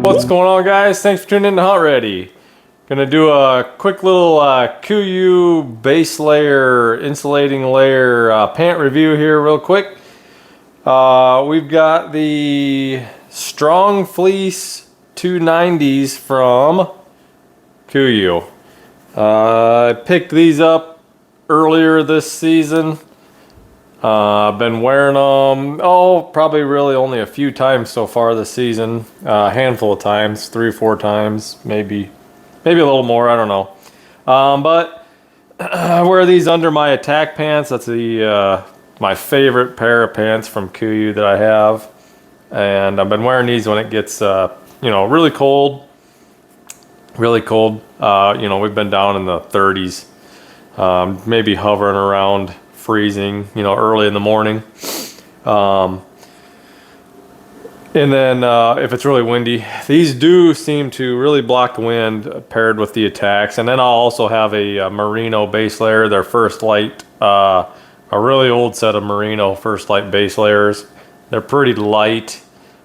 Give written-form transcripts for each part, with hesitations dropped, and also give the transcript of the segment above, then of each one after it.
What's going on, guys? Thanks for tuning in to Hunt Ready. Gonna do a quick little Kuiu base layer, insulating layer pant review here real quick. We've got the Strongfleece 290s from Kuiu. I picked these up earlier this season. I've been wearing them, probably really only a few times so far this season. A handful of times, 3 or 4 times, maybe a little more, I don't know. But I wear these under my attack pants. That's my favorite pair of pants from Kuiu that I have. And I've been wearing these when it gets, really cold. Really cold. We've been down in the 30s, maybe hovering around freezing, early in the morning. And then if it's really windy, these do seem to really block the wind paired with the attacks. And then I'll also have a merino base layer, their First Light, a really old set of merino First Light base layers. They're pretty light,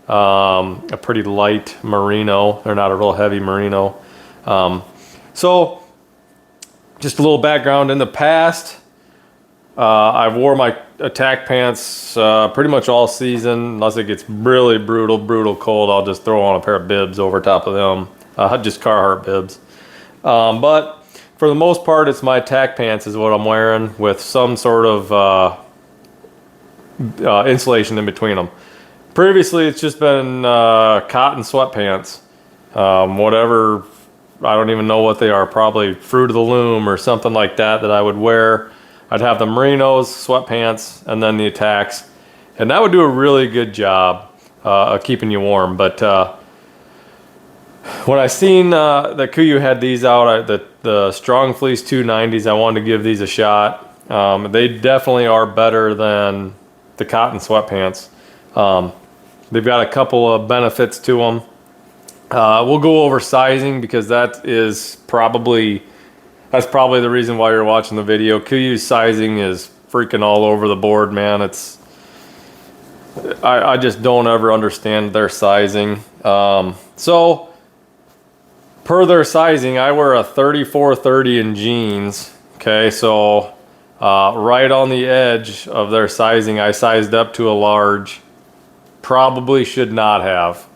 a pretty light merino. They're not a real heavy merino. So just a little background. In the past, I've wore my attack pants pretty much all season. Unless it gets really brutal cold, I'll just throw on a pair of bibs over top of them. Just Carhartt bibs. But for the most part, it's my attack pants is what I'm wearing with some sort of insulation in between them. Previously, it's just been cotton sweatpants. Whatever, I don't even know what they are. Probably Fruit of the Loom or something like that I would wear. I'd have the merinos, sweatpants, and then the attacks. And that would do a really good job of keeping you warm. But when I seen that Kuiu had these out, the Strongfleece 290s, I wanted to give these a shot. They definitely are better than the cotton sweatpants. They've got a couple of benefits to them. We'll go over sizing because that's probably the reason why you're watching the video. Kuiu's sizing is freaking all over the board, man. I just don't ever understand their sizing. So per their sizing, I wear a 34-30 in jeans. Okay, so right on the edge of their sizing, I sized up to a large. Probably should not have.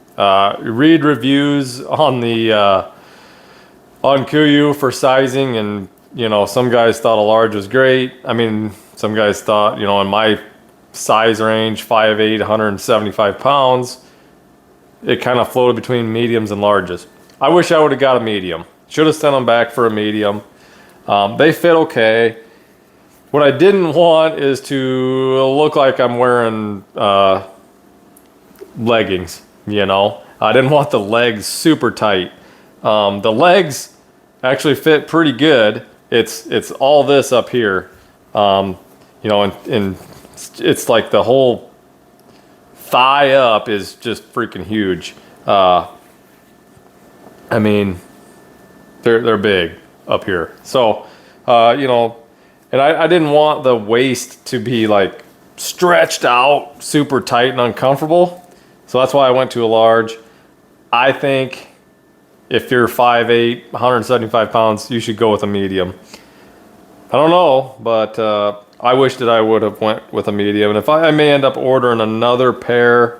Read reviews on on Kuiu for sizing, and some guys thought a large was great. I mean, some guys thought, in my size range, 5'8", 175 pounds, it kind of floated between mediums and larges. I wish I would have got a medium. Should have sent them back for a medium. They fit okay. What I didn't want is to look like I'm wearing leggings. I didn't want the legs super tight. The legs actually fit pretty good. It's all this up here, and it's like the whole thigh up is just freaking huge. I mean, they're big up here. So, and I didn't want the waist to be like stretched out super tight and uncomfortable. So that's why I went to a large. I think if you're 5'8", 175 pounds, you should go with a medium. I don't know, but I wish that I would have went with a medium. And if I may end up ordering another pair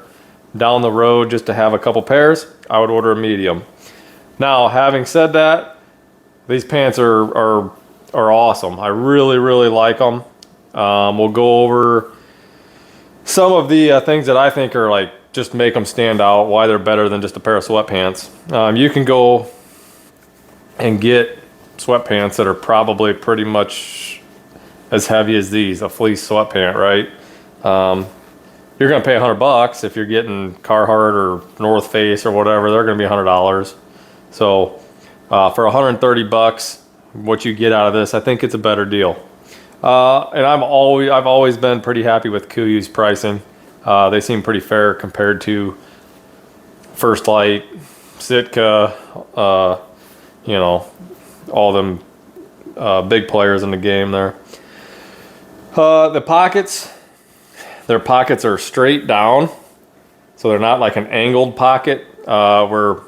down the road just to have a couple pairs, I would order a medium. Now, having said that, these pants are awesome. I really like them. We'll go over some of the things that I think are like just make them stand out, why they're better than just a pair of sweatpants. You can go and get sweatpants that are probably pretty much as heavy as these, a fleece sweatpant, right? You're gonna pay $100 if you're getting Carhartt or North Face or whatever. They're gonna be $100. So for $130, what you get out of this, I think it's a better deal. And I've always been pretty happy with Kuiu's pricing. They seem pretty fair compared to First Light, Sitka, all them big players in the game there. The pockets, their pockets are straight down, so they're not like an angled pocket where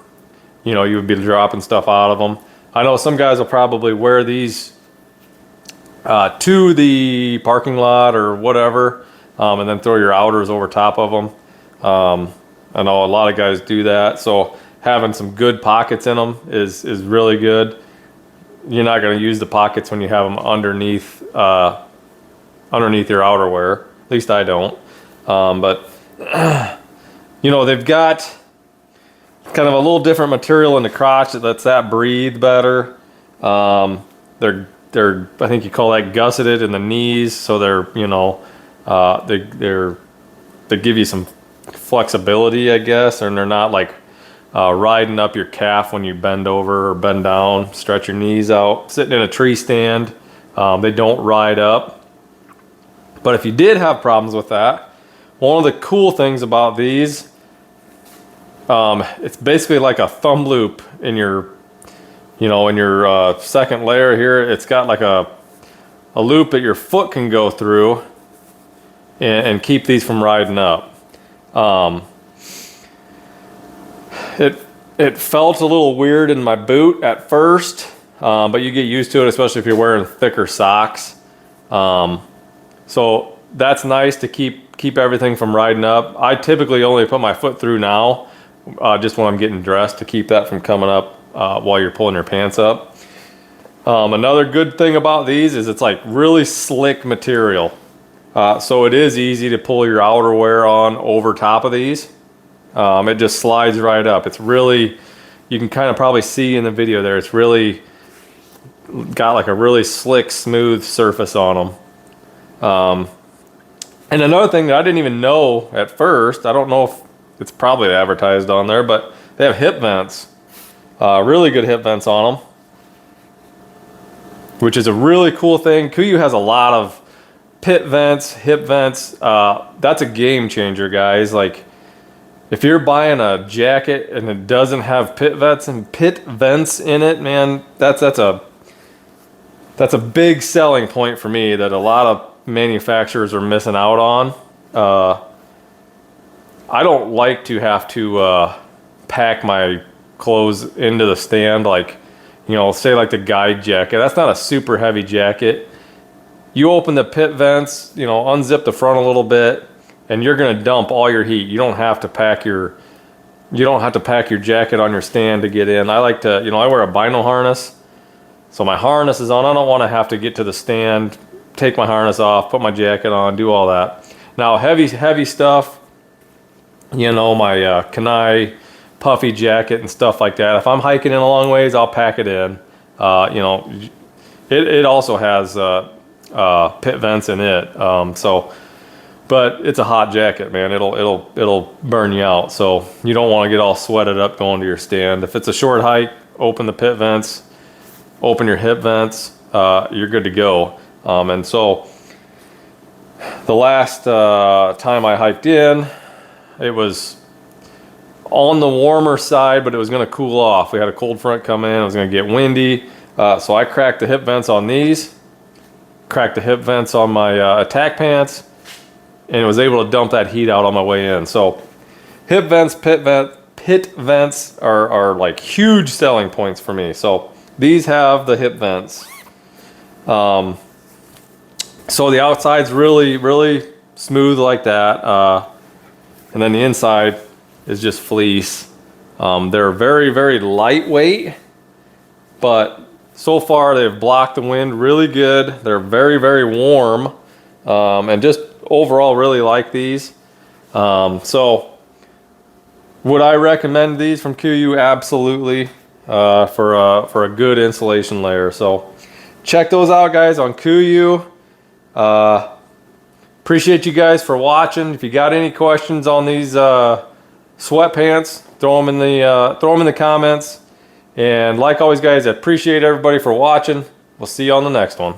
you know, you would be dropping stuff out of them. I know some guys will probably wear these to the parking lot or whatever, and then throw your outers over top of them. I know a lot of guys do that, so having some good pockets in them is really good. You're not going to use the pockets when you have them underneath underneath your outerwear. At least I don't. But you know, they've got kind of a little different material in the crotch that lets that breathe better. They're I think you call that gusseted in the knees, so they're, you know, they give you some flexibility, I guess, and they're not like riding up your calf when you bend over or bend down, stretch your knees out. Sitting in a tree stand, they don't ride up. But if you did have problems with that, one of the cool things about these, it's basically like a thumb loop in your, you know, in your second layer here. It's got like a loop that your foot can go through and keep these from riding up. It felt a little weird in my boot at first, but you get used to it, especially if you're wearing thicker socks. So that's nice to keep everything from riding up. I typically only put my foot through now, just when I'm getting dressed, to keep that from coming up while you're pulling your pants up. Another good thing about these is it's like really slick material. So it is easy to pull your outerwear on over top of these. It just slides right up. It's really, you can kind of probably see in the video there, it's really got like a really slick, smooth surface on them. And another thing that I didn't even know at first, I don't know if it's probably advertised on there, but they have hip vents. Really good hip vents on them, which is a really cool thing. Kuiu has a lot of pit vents, hip vents. That's a game changer, guys. Like, if you're buying a jacket and it doesn't have pit vents in it, man, that's a big selling point for me that a lot of manufacturers are missing out on. I don't like to have to pack my clothes into the stand, like, you know, say like the guide jacket. That's not a super heavy jacket. You open the pit vents, you know, unzip the front a little bit, and you're gonna dump all your heat. You don't have to pack your jacket on your stand to get in. I like to, you know, I wear a bino harness, so my harness is on. I don't want to have to get to the stand, take my harness off, put my jacket on, do all that. Now heavy stuff, you know, my Kanai puffy jacket and stuff like that. If I'm hiking in a long ways, I'll pack it in. You know, it also has pit vents in it. But it's a hot jacket, man. It'll burn you out. So you don't want to get all sweated up going to your stand. If it's a short hike, open the pit vents, open your hip vents. You're good to go. And so the last time I hiked in, it was on the warmer side, but it was going to cool off. We had a cold front come in. It was going to get windy. So I cracked the hip vents on these, cracked the hip vents on my attack pants, and was able to dump that heat out on my way in. So hip vents, pit vents are like huge selling points for me. So these have the hip vents. So the outside's really smooth like that. And then the inside is just fleece. They're very lightweight, but so far they've blocked the wind really good. They're very warm, and just overall really like these. So would I recommend these from Kuiu? Absolutely, for a good insulation layer. So check those out, guys, on Kuiu. Appreciate you guys for watching. If you got any questions on these sweatpants, throw them in the comments. And like always, guys, I appreciate everybody for watching. We'll see you on the next one.